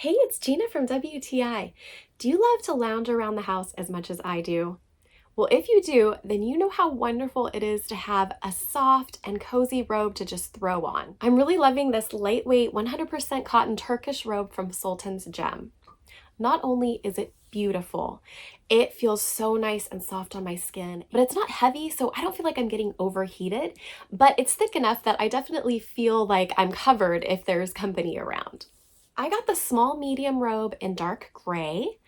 Hey, it's Gina from WTI. Do you love to lounge around the house as much as I do? Well, if you do, then you know how wonderful it is to have a soft and cozy robe to just throw on. I'm really loving this lightweight 100% cotton Turkish robe from Sultan's Gem. Not only is it beautiful, it feels so nice and soft on my skin, but it's not heavy, so I don't feel like I'm getting overheated, but it's thick enough that I definitely feel like I'm covered if there's company around. I got the small medium robe in dark gray.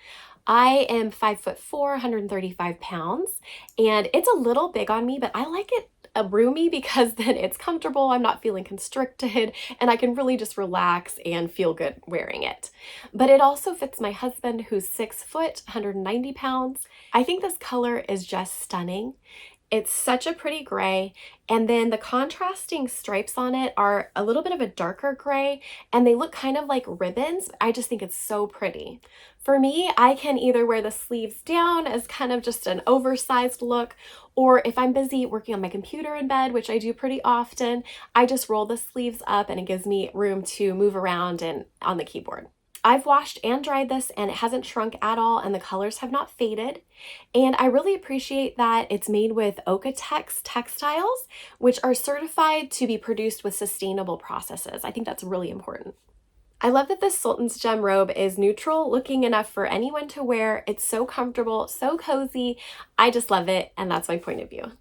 I am 5'4", 135 pounds, and it's a little big on me, but I like it roomy because then it's comfortable, I'm not feeling constricted, and I can really just relax and feel good wearing it. But it also fits my husband, who's 6 foot, 190 pounds. I think this color is just stunning. It's such a pretty gray, and then the contrasting stripes on it are a little bit of a darker gray, and they look kind of like ribbons. I just think it's so pretty. For me, I can either wear the sleeves down as kind of just an oversized look, or if I'm busy working on my computer in bed, which I do pretty often, I just roll the sleeves up and it gives me room to move around and on the keyboard. I've washed and dried this and it hasn't shrunk at all and the colors have not faded. And I really appreciate that it's made with OEKO-TEX textiles, which are certified to be produced with sustainable processes. I think that's really important. I love that this Sultan's Gem robe is neutral looking enough for anyone to wear. It's so comfortable, so cozy. I just love it, and that's my point of view.